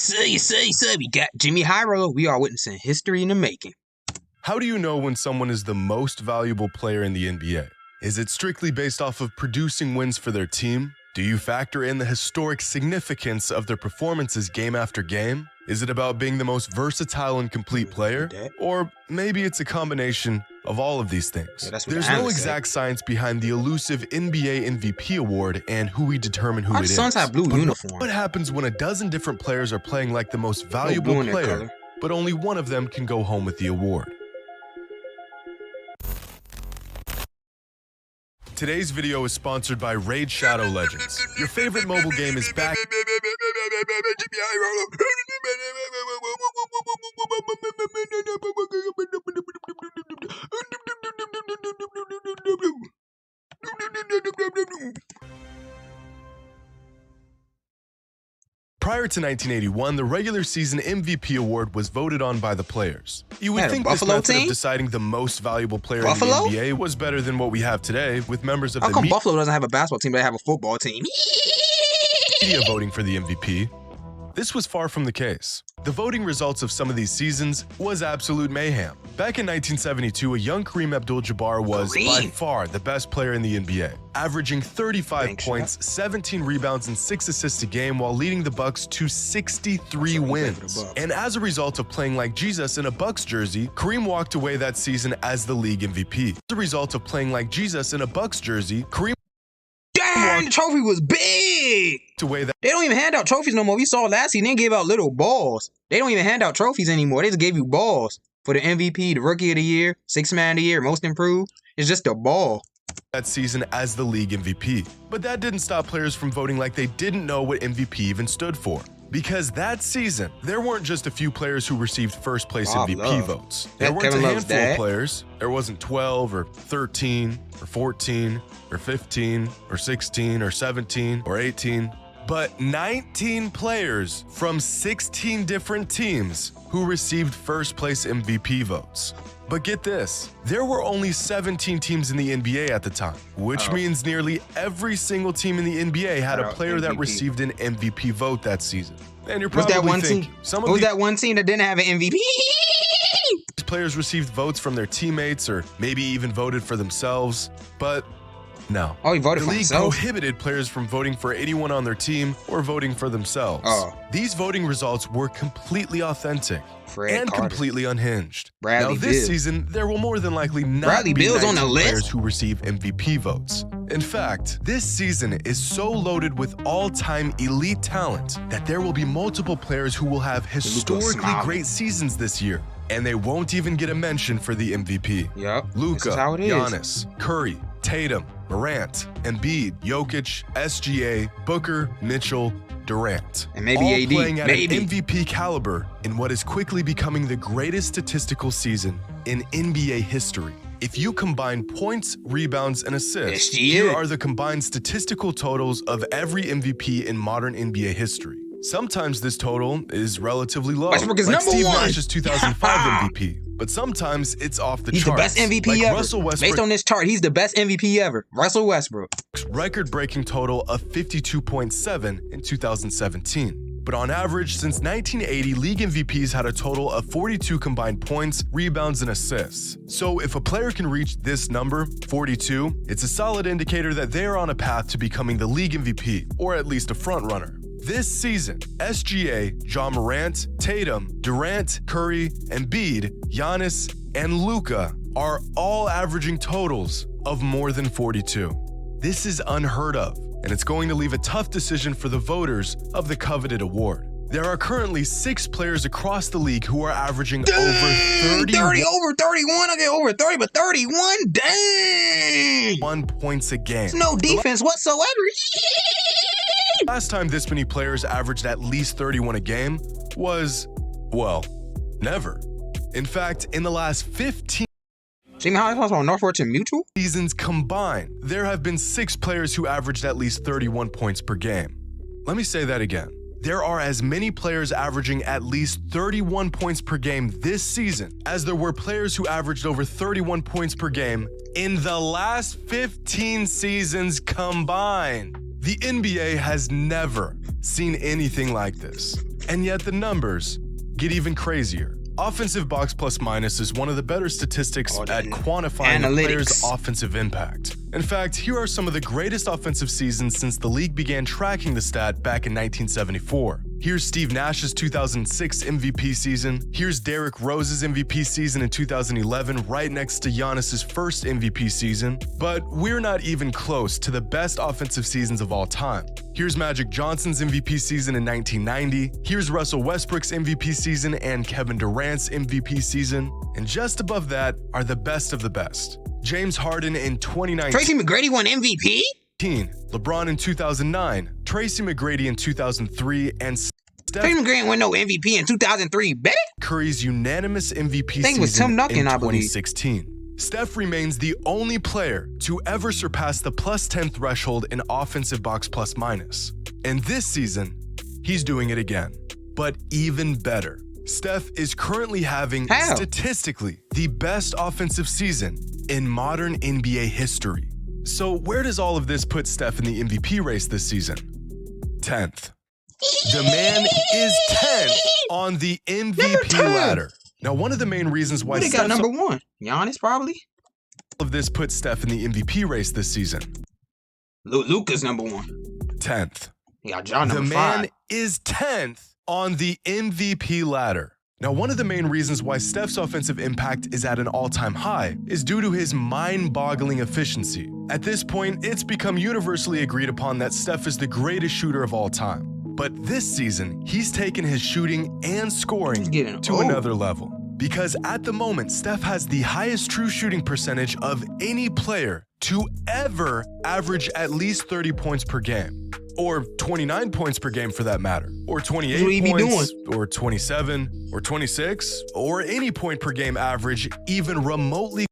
Say, we got Jimmy Hyro. We are witnessing history in the making. How do you know when someone is the most valuable player in the NBA? Is it strictly based off of producing wins for their team? Do you factor in the historic significance of their performances game after game? Is it about being the most versatile and complete player? Or maybe it's a combination of all of these things. Yeah, that's what There's the no analysts exact science behind the elusive NBA MVP award and who we determine who Our it is. Suns have blue But uniform. what happens when a dozen different players are playing like the most blue valuable in their player, color. but only one of them can go home with the award? Today's video is sponsored by Raid Shadow Legends. Your favorite mobile game is back. Prior to 1981, the regular season MVP award was voted on by the players. You would Had a think this Buffalo method team? of deciding the most valuable player Buffalo? in the NBA was better than what we have today, with members of How the come Buffalo doesn't have a basketball team, but they have a football team? media voting for the MVP. This was far from the case. The voting results of some of these seasons was absolute mayhem. Back in 1972, a young Kareem Abdul-Jabbar was by far the best player in the NBA, averaging 35 Thanks, points, 17 rebounds, and 6 assists a game while leading the Bucks to 63 wins. And as a result of playing like Jesus in a Bucks jersey, Kareem walked away that season as the league MVP. As a result of playing like Jesus in a Bucks jersey, Kareem Damn, the trophy was big. walked away that They don't even hand out trophies no more. We saw last season, they gave out little balls. They don't even hand out trophies anymore. They just gave you balls for the MVP, the Rookie of the Year, Sixth Man of the Year, Most Improved. It's just a ball. that season as the league MVP. But that didn't stop players from voting like they didn't know what MVP even stood for. Because that season, there weren't just a few players who received first place Bob MVP Love. votes. There weren't Kevin a Love's handful of dad. players. There wasn't 12 or 13 or 14 or 15 or 16 or 17 or 18, but 19 players from 16 different teams who received first place MVP votes. But get this, there were only 17 teams in the NBA at the time, which means nearly every single team in the NBA had a player that MVP. received an MVP vote that season. And you're Was probably that one thinking, team? some Who of was these that one team that didn't have an MVP? players received votes from their teammates or maybe even voted for themselves, but no. Oh, he voted The for league himself? prohibited players from voting for anyone on their team or voting for themselves. Oh. These voting results were completely authentic Fred and Carter. completely unhinged. Bradley now, this Beal. season, there will more than likely not Bradley be Beal's on the 19 list? players who receive MVP votes. In fact, this season is so loaded with all-time elite talent that there will be multiple players who will have historically smiling. great seasons this year, and they won't even get a mention for the MVP. Yep. Luka, This is how it is. Giannis, Curry, Tatum, Morant, Embiid, Jokic, SGA, Booker, Mitchell, Durant. And maybe all AD, playing at maybe. an MVP caliber in what is quickly becoming the greatest statistical season in NBA history. If you combine points, rebounds, and assists, SGA. here are the combined statistical totals of every MVP in modern NBA history. Sometimes this total is relatively low, Westbrook is like number Steve one. Nash's 2005 MVP, but sometimes it's off the He's the charts. best MVP like ever. Russell Based Westbrook's on this chart, he's the best MVP ever. Russell Westbrook. record-breaking total of 52.7 in 2017. But on average, since 1980, league MVPs had a total of 42 combined points, rebounds, and assists. So if a player can reach this number, 42, it's a solid indicator that they are on a path to becoming the league MVP, or at least a frontrunner. This season, SGA, Ja Morant, Tatum, Durant, Curry, Embiid, Giannis, and Luka are all averaging totals of more than 42. This is unheard of, and it's going to leave a tough decision for the voters of the coveted award. There are currently 6 players across the league who are averaging over 30 over 31. Okay, over 30, but 31? Dang! 1 points a game. There's no defense whatsoever. Last time this many players averaged at least 31 a game was, well, never. In fact, in the last 15 Jimmy Hollis on Northwestern Mutual? seasons combined, there have been 6 players who averaged at least 31 points per game. Let me say that again. There are as many players averaging at least 31 points per game this season as there were players who averaged over 31 points per game in the last 15 seasons combined. The NBA has never seen anything like this. And yet the numbers get even crazier. Offensive box plus minus is one of the better statistics at quantifying a player's offensive impact. In fact, here are some of the greatest offensive seasons since the league began tracking the stat back in 1974. Here's Steve Nash's 2006 MVP season. Here's Derrick Rose's MVP season in 2011, right next to Giannis's first MVP season. But we're not even close to the best offensive seasons of all time. Here's Magic Johnson's MVP season in 1990. Here's Russell Westbrook's MVP season and Kevin Durant's MVP season. And just above that are the best of the best. James Harden in 2019. Tracy McGrady won MVP? LeBron in 2009, Tracy McGrady in 2003, and Tracy McGrady didn't win no MVP in 2003, bet it? Curry's unanimous MVP season was Tim Duncan, in I believe. 2016. Steph remains the only player to ever surpass the +10 threshold in offensive box plus minus. And this season, he's doing it again. But even better, Steph is currently having statistically the best offensive season in modern NBA history. So where does all of this put Steph in the MVP race this season? 10th. The man is 10th on the MVP ladder. Now, one of the main reasons why Steph's got number one. Giannis, probably. All of this puts Steph in the MVP race this season. Luka's number one. 10th. Yeah, John number 5. The man is 10th on the MVP ladder. Now, one of the main reasons why Steph's offensive impact is at an all-time high is due to his mind-boggling efficiency. At this point, it's become universally agreed upon that Steph is the greatest shooter of all time. But this season, he's taken his shooting and scoring to another level. Because at the moment, Steph has the highest true shooting percentage of any player to ever average at least 30 points per game. Or 29 points per game for that matter. Or 28 points, or 27, or 26, or any point per game average even remotely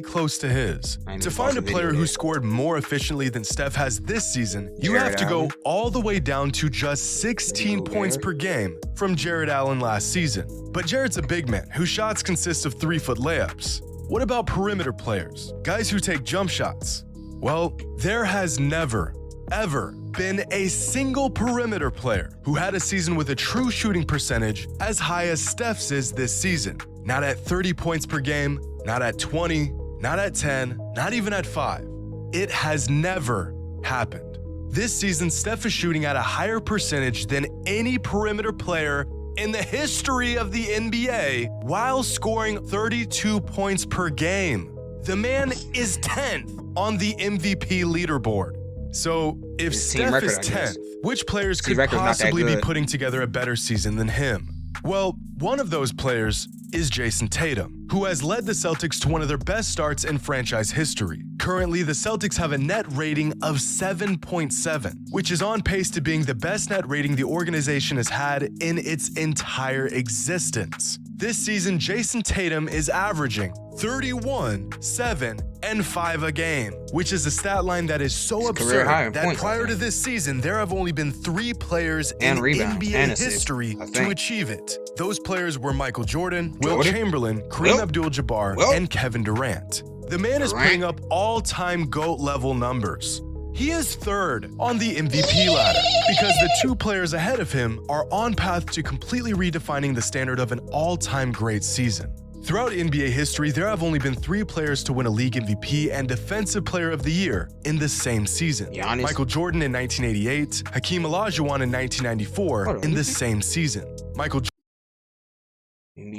close to his. To find a player who scored more efficiently than Steph has this season, you have to go all the way down to just 16 points per game from Jared Allen last season. But Jared's a big man whose shots consist of 3-foot layups. What about perimeter players? Guys who take jump shots? Well, there has never, ever been a single perimeter player who had a season with a true shooting percentage as high as Steph's is this season. Not at 30 points per game, not at 20, not at 10, not even at 5. It has never happened. This season, Steph is shooting at a higher percentage than any perimeter player in the history of the NBA while scoring 32 points per game. The man is 10th on the MVP leaderboard. So, if Steph is 10th, which players could possibly be putting together a better season than him? Well, one of those players is Jason Tatum, who has led the Celtics to one of their best starts in franchise history. Currently, the Celtics have a net rating of 7.7, which is on pace to being the best net rating the organization has had in its entire existence. This season, Jason Tatum is averaging 31, 7, and 5 a game, which is a stat line that is so absurd that prior to this season, there have only been 3 players in NBA history to achieve it. Those players were Michael Jordan, Wilt Chamberlain, Kareem Abdul-Jabbar, and Kevin Durant. The man is putting up all-time GOAT-level numbers. He is 3rd on the MVP ladder because the 2 players ahead of him are on path to completely redefining the standard of an all-time great season. Throughout NBA history, there have only been 3 players to win a league MVP and Defensive Player of the Year in the same season. Michael Jordan in 1988, Hakeem Olajuwon in 1994 in the same season. Michael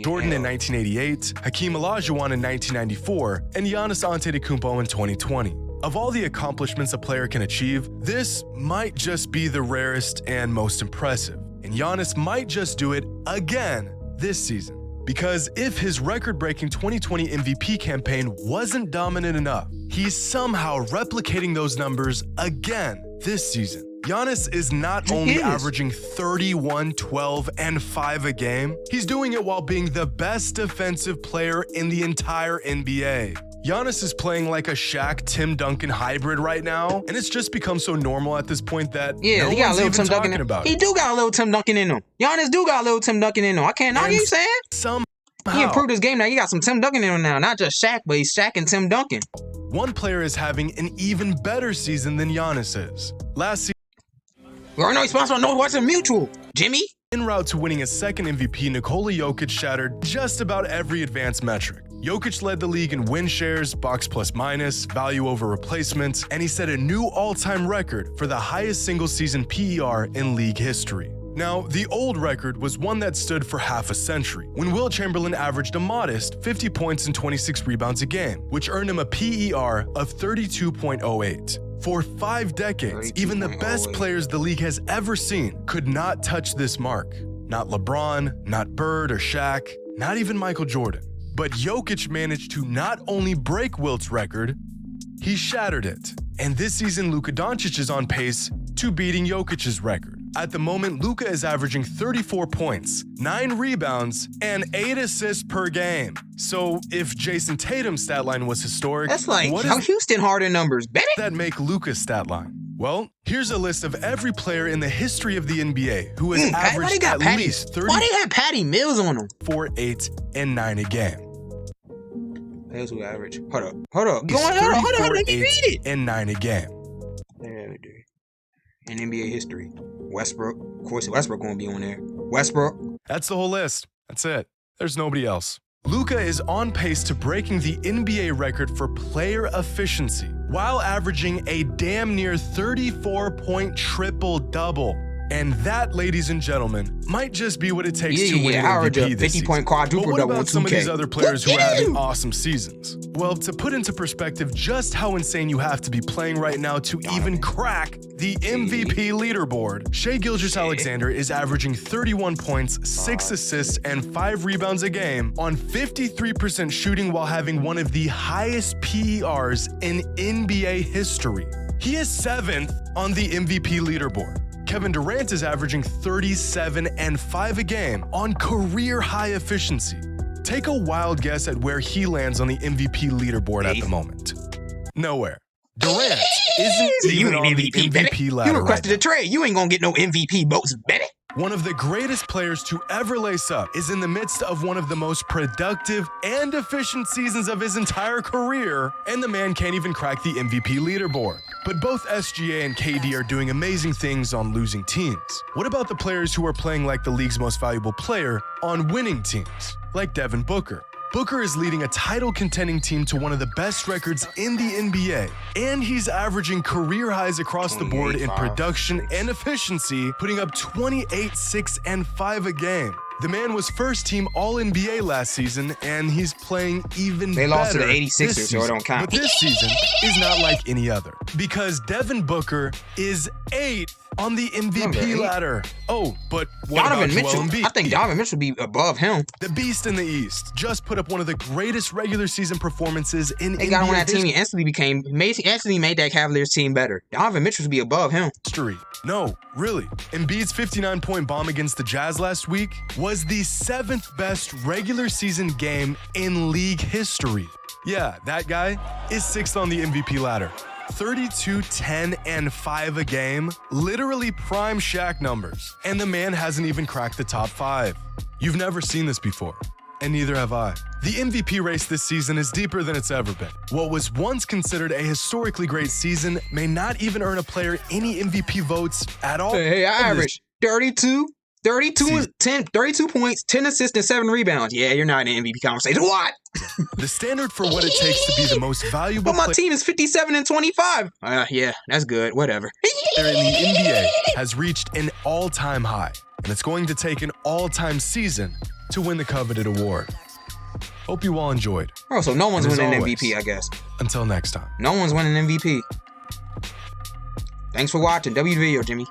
Jordan in 1988, Hakeem Olajuwon in 1994, and Giannis Antetokounmpo in 2020. Of all the accomplishments a player can achieve, this might just be the rarest and most impressive. And Giannis might just do it again this season. Because if his record-breaking 2020 MVP campaign wasn't dominant enough, he's somehow replicating those numbers again this season. Giannis is not only averaging 31, 12, and 5 a game, he's doing it while being the best defensive player in the entire NBA. Giannis is playing like a Shaq-Tim Duncan hybrid right now, and it's just become so normal at this point that no one's even talking about it. He do got a little Tim Duncan in him. Giannis do got a little Tim Duncan in him. I can't argue, you saying? He improved his game now. He got some Tim Duncan in him now. Not just Shaq, but he's Shaq and Tim Duncan. One player is having an even better season than Giannis is. Last season, we already know he's sponsored by Northwestern Mutual. Jimmy. En route to winning his second MVP, Nikola Jokic shattered just about every advanced metric. Jokic led the league in win shares, box plus minus, value over replacement, and he set a new all-time record for the highest single-season PER in league history. Now, the old record was one that stood for half a century, when Wilt Chamberlain averaged a modest 50 points and 26 rebounds a game, which earned him a PER of 32.08. For 5 decades, even the best players the league has ever seen could not touch this mark. Not LeBron, not Bird or Shaq, not even Michael Jordan. But Jokic managed to not only break Wilt's record, he shattered it. And this season, Luka Doncic is on pace to beating Jokic's record. At the moment, Luka is averaging 34 points, 9 rebounds, and 8 assists per game. So if Jason Tatum's stat line was historic, That's like what how does Houston Harden numbers, baby. that make Luka's stat line? Well, here's a list of every player in the history of the NBA who has Why they averaged got at least Why they have Patty Mills on them? 34, 8, and 9 a game. Players who average. Hold up. Hold up. He's Hold on. Let me 34, read 8, it. and 9 a game. In NBA history, Westbrook. Of course, Westbrook gonna be on there. Westbrook. That's the whole list. That's it. There's nobody else. Luka is on pace to breaking the NBA record for player efficiency while averaging a damn near 34-point triple-double. And that, ladies and gentlemen, might just be what it takes to win an average a MVP this 50-point season. quadruple But what double about on some of 2K? these other players who are having awesome seasons? Well, to put into perspective just how insane you have to be playing right now to even crack the MVP leaderboard, Shai Gilgeous-Alexander is averaging 31 points, 6 assists, and 5 rebounds a game on 53% shooting while having one of the highest PERs in NBA history. He is 7th on the MVP leaderboard. Kevin Durant is averaging 37 and 5 a game on career-high efficiency. Take a wild guess at where he lands on the MVP leaderboard at the moment. Nowhere. Durant isn't even on the MVP ladder. You requested a trade. You ain't gonna get no MVP votes, baby. One of the greatest players to ever lace up is in the midst of one of the most productive and efficient seasons of his entire career, and the man can't even crack the MVP leaderboard. But both SGA and KD are doing amazing things on losing teams. What about the players who are playing like the league's most valuable player on winning teams, like Devin Booker? Booker is leading a title-contending team to one of the best records in the NBA, and he's averaging career highs across the board in production and efficiency, putting up 28, 6, and 5 a game. The man was first-team All-NBA last season, and he's playing even better. They lost to the this 86ers, so it season. don't count. But this season is not like any other, because Devin Booker is 8th on the MVP ladder. Oh, but what Donovan about Joel Mitchell? Embiid? I think Donovan Mitchell will be above him. The Beast in the East just put up one of the greatest regular season performances in They got on that team. NBA He instantly made that Cavaliers team better. Donovan Mitchell should be above him. history. No, really. Embiid's 59-point bomb against the Jazz last week was the 7th best regular season game in league history. Yeah, that guy is 6th on the MVP ladder. 32, 10, and 5 a game, literally prime Shaq numbers. And the man hasn't even cracked the top 5. You've never seen this before, and neither have I. The MVP race this season is deeper than it's ever been. What was once considered a historically great season may not even earn a player any MVP votes at all. Hey, I averaged 32 Season. 32 points, 10 assists, and 7 rebounds. Yeah, you're not in the MVP conversation. What? The standard for what it takes to be the most valuable But my player team is 57 and 25. Yeah, that's good. Whatever. in the NBA has reached an all-time high, and it's going to take an all-time season to win the coveted award. Hope you all enjoyed. Oh, so no one's And as winning always, MVP, I guess. Until next time. No one's winning MVP. Thanks for watching. W video, Jimmy.